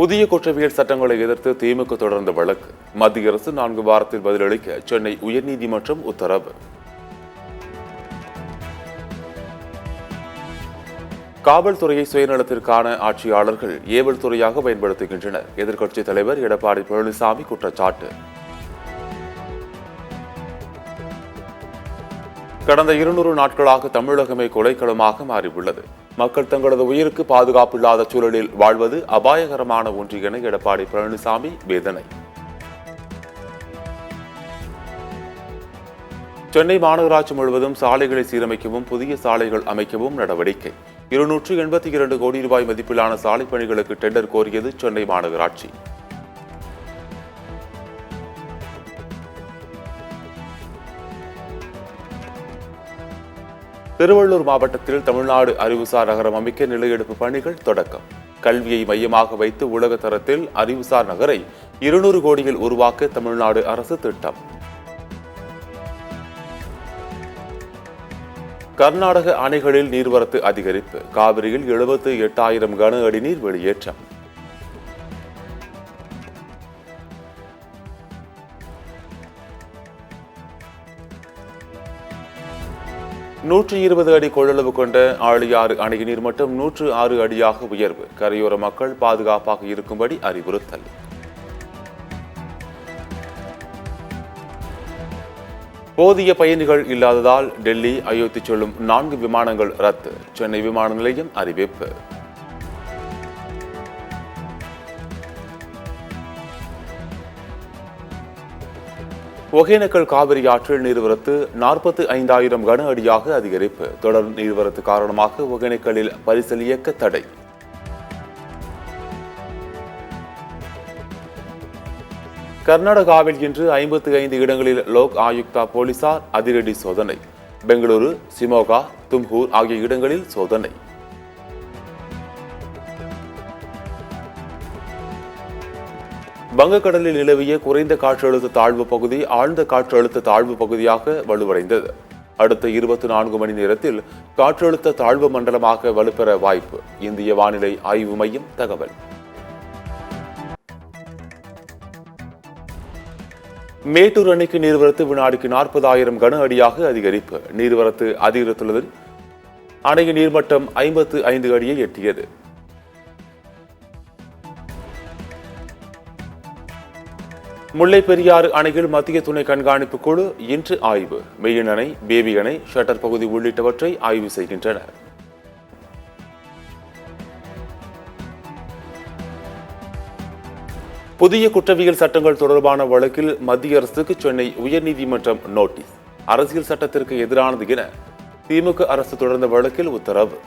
புதிய குற்றவியல் சட்டங்களை எதிர்த்து திமுக தொடர்ந்த வழக்கு. மத்திய அரசு 4 வாரத்தில் பதிலளிக்க சென்னை உயர்நீதிமன்றம் உத்தரவு. காவல்துறையை சுயநலத்திற்கான ஆட்சியாளர்கள் ஏவல் துறையாக பயன்படுத்துகின்றனர். எதிர்க்கட்சித் தலைவர் எடப்பாடி பழனிசாமி குற்றச்சாட்டு. கடந்த 200 நாட்களாக தமிழகமே கொலைக்களமாக மாறியுள்ளது. மக்கள் தங்களது உயிருக்கு பாதுகாப்பில்லாத சூழலில் வாழ்வது அபாயகரமான ஒன்று என எடப்பாடி பழனிசாமி வேதனை. சென்னை மாநகராட்சி முழுவதும் சாலைகளை சீரமைக்கவும் புதிய சாலைகள் அமைக்கவும் நடவடிக்கை. 282 கோடி ரூபாய் மதிப்பிலான சாலை பணிகளுக்கு டெண்டர் கோரியது சென்னை மாநகராட்சி. திருவள்ளூர் மாவட்டத்தில் தமிழ்நாடு அறிவுசார் நகரம் அமைக்க நிலையெடுப்பு பணிகள் தொடக்கம். கல்வியை மையமாக வைத்து உலக தரத்தில் அறிவுசார் நகரை 200 கோடியில் உருவாக்க தமிழ்நாடு அரசு திட்டம். கர்நாடக அணைகளில் நீர்வரத்து அதிகரிப்பு. காவிரியில் 78,000 கன அடி நீர் வெளியேற்றம். நூற்றி 120 அடி கொள்ளளவு கொண்ட ஆழியாறு அணை நீர்மட்டம் 106 அடியாக உயர்வு. கரையோர மக்கள் பாதுகாப்பாக இருக்கும்படி அறிவுறுத்தல். போதிய பயணிகள் இல்லாததால் டெல்லி, அயோத்தி செல்லும் 4 விமானங்கள் ரத்து. சென்னை விமான நிலையம் அறிவிப்பு. ஒகேனக்கல் காவிரி ஆற்றில் நீர்வரத்து 45,000 கன அடியாக அதிகரிப்பு. தொடர் நீர்வரத்து காரணமாக ஒகேனக்கலில் பரிசல் இயக்க தடை. கர்நாடகாவில் இன்று 55 இடங்களில் லோக் ஆயுக்தா போலீசார் அதிரடி சோதனை. பெங்களூரு, சிமோகா, தும்கூர் ஆகிய இடங்களில் சோதனை. வங்கக்கடலில் நிலவிய குறைந்த காற்றழுத்த தாழ்வு பகுதி ஆழ்ந்த காற்றழுத்த தாழ்வு பகுதியாக வலுவடைந்தது. அடுத்த 24 மணி நேரத்தில் காற்றழுத்த தாழ்வு மண்டலமாக வலுப்பெற வாய்ப்பு. இந்திய வானிலை ஆய்வு மையம் தகவல். மேட்டூர் அணைக்கு நீர்வரத்து வினாடிக்கு 40,000 கன அடியாக அதிகரிப்பு. நீர்வரத்து அதிகரித்துள்ளதில் அணையின் நீர்மட்டம் 55 அடியை எட்டியது. முல்லை பெரியாறு அணையில் மத்திய துணை கண்காணிப்பு குழு இன்று ஆய்வு. மெயின் அணை, பேபி அணை, ஷட்டர் பகுதி உள்ளிட்டவற்றை ஆய்வு செய்கின்றனர். புதிய குற்றவியல் சட்டங்கள் தொடர்பான வழக்கில் மத்திய அரசுக்கு சென்னை உயர்நீதிமன்றம் நோட்டீஸ். அரசியல் சட்டத்திற்கு எதிரானது என திமுக அரசு தொடர்ந்த வழக்கில் உத்தரவு.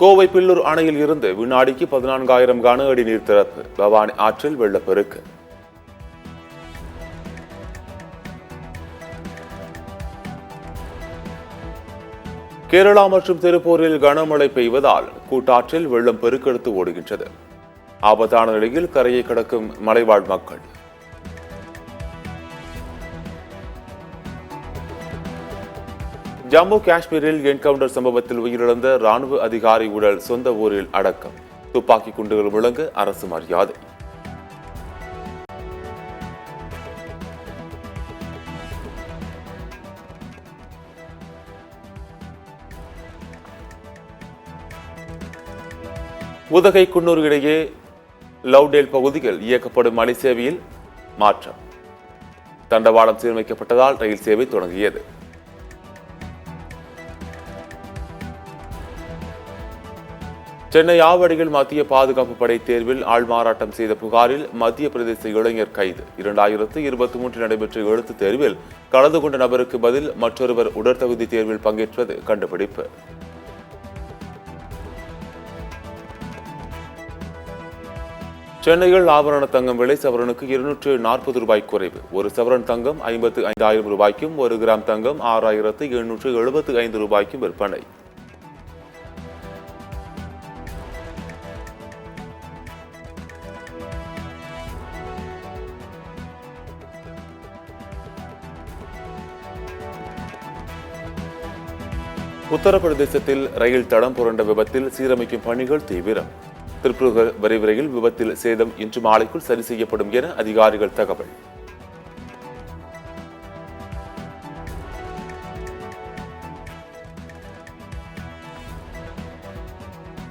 கோவை பில்லூர் அணையில் இருந்து வினாடிக்கு 14,000 கன அடி நீர் திறப்பு. பவானி ஆற்றில் வெள்ளப்பெருக்கு. கேரளா மற்றும் திருப்பூரில் கனமழை பெய்வதால் கூட்டாற்றில் வெள்ளம் பெருக்கெடுத்து ஓடுகின்றது. ஆபத்தான நிலையில் கரையை கடக்கும் மலைவாழ் மக்கள். ஜம்மு காஷ்மீரில் என்கவுண்டர் சம்பவத்தில் உயிரிழந்த ராணுவ அதிகாரி உடல் சொந்த ஊரில் அடக்கம். துப்பாக்கி குண்டுகள் முழங்க அரசு மரியாதை. உதகை குன்னூர் இடையே லவ்டேல் பகுதியில் இயக்கப்படும் மலை சேவையில் மாற்றம். தண்டவாளம் சீரமைக்கப்பட்டதால் ரயில் சேவை தொடங்கியது. சென்னை ஆவடியில் மத்திய பாதுகாப்பு படை தேர்வில் ஆள்மாறாட்டம் செய்த புகாரில் மத்திய பிரதேச இளைஞர் கைது. 2023 நடைபெற்ற எழுத்துத் தேர்வில் கலந்து கொண்ட நபருக்கு பதில் மற்றொருவர் உடற்தகுதி தேர்வில் பங்கேற்றது கண்டுபிடிப்பு. சென்னையில் ஆபரண தங்கம் விலை சவரனுக்கு 240 ரூபாய் குறைவு. ஒரு சவரன் தங்கம் 55,000 ரூபாய்க்கும் 1 கிராம் தங்கம் 6,775 ரூபாய்க்கும் விற்பனை. உத்தரப்பிரதேசத்தில் ரயில் தடம் புரண்ட விபத்தில் சீரமைக்கும் பணிகள் தீவிரம். திருப்பூர் விரைவு ரயில் விபத்தில் சேதம் இன்று மாலைக்குள் சரி செய்யப்படும் என அதிகாரிகள் தகவல்.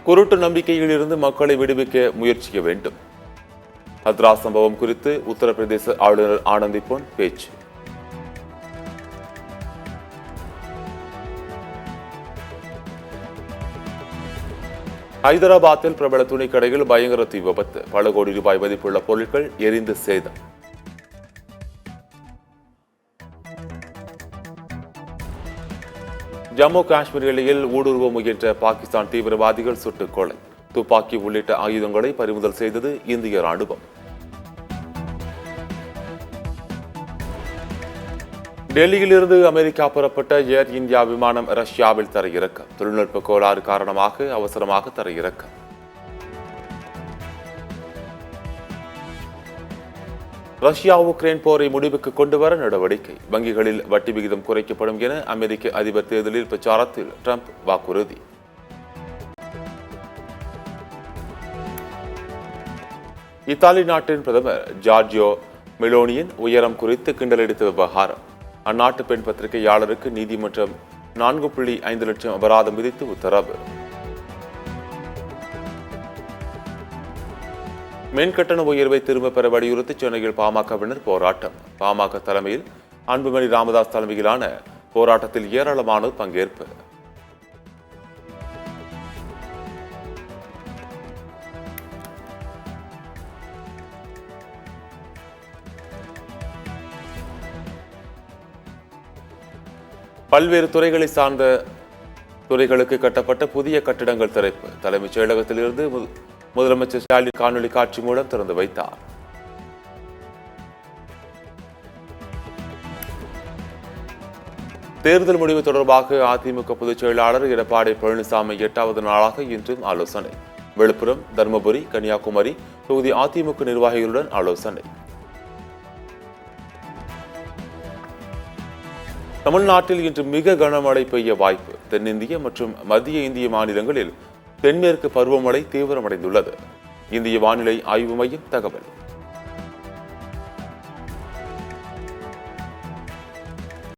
குருட்டு நம்பிக்கையில் இருந்து மக்களை விடுவிக்க முயற்சிக்க வேண்டும். ஹத்ராஸ் சம்பவம் குறித்து உத்தரப்பிரதேச ஆளுநர் ஆனந்திபொன் பேச்சு. ஹைதராபாத்தில் பிரபல துணிக்கடையில் பயங்கர தீ விபத்து. பல கோடி ரூபாய் மதிப்புள்ள பொருட்கள் எரிந்து சேதம். ஜம்மு காஷ்மீர் எல்லையில் ஊடுருவ முயன்ற பாகிஸ்தான் தீவிரவாதிகள் சுட்டுக் கொலை. துப்பாக்கி உள்ளிட்ட ஆயுதங்களை பறிமுதல் செய்தது இந்திய ராணுவம். டெல்லியிலிருந்து அமெரிக்கா புறப்பட்ட ஏர் இந்தியா விமானம் ரஷ்யாவில் தரையிறக்கம். தொழில்நுட்ப கோளாறு காரணமாக அவசரமாக தரையிறக்கம். ரஷ்யா உக்ரைன் போரை முடிவுக்கு கொண்டுவர நடவடிக்கை. வங்கிகளில் வட்டி விகிதம் குறைக்கப்படும் என அமெரிக்க அதிபர் தேர்தலில் பிரச்சாரத்தில் ட்ரம்ப் வாக்குறுதி. இத்தாலி நாட்டின் பிரதமர் ஜார்ஜியோ மெலோனியின் உயரம் குறித்து கிண்டலடித்த விவகாரம். அந்நாட்டு பெண் பத்திரிகையாளருக்கு நீதிமன்றம் 4.5 லட்சம் அபராதம் விதித்து உத்தரவு. மின்கட்டண உயர்வை திரும்பப் பெற வலியுறுத்தி சென்னையில் பாமகவினர் போராட்டம். பாமக தலைமையில் அன்புமணி ராமதாஸ் தலைமையிலான போராட்டத்தில் ஏராளமானோர் பங்கேற்பு. பல்வேறு துறைகளை சார்ந்த துறைகளுக்கு கட்டப்பட்ட புதிய கட்டிடங்கள் திறப்பு. தலைமைச் செயலகத்திலிருந்து முதலமைச்சர் ஸ்டாலின் காணொலி காட்சி மூலம் திறந்து வைத்தார். தேர்தல் முடிவு தொடர்பாக அதிமுக பொதுச் செயலாளர் எடப்பாடி பழனிசாமி 8வது நாளாக இன்றும் ஆலோசனை. விழுப்புரம், தருமபுரி, கன்னியாகுமரி தொகுதி அதிமுக நிர்வாகிகளுடன் ஆலோசனை. தமிழ்நாட்டில் இன்று மிக கனமழை பெய்ய வாய்ப்பு. தென்னிந்திய மற்றும் மத்திய இந்திய மாநிலங்களில் தென்மேற்கு பருவமழை தீவிரமடைந்துள்ளது. இந்திய வானிலை ஆய்வு மையம் தகவல்.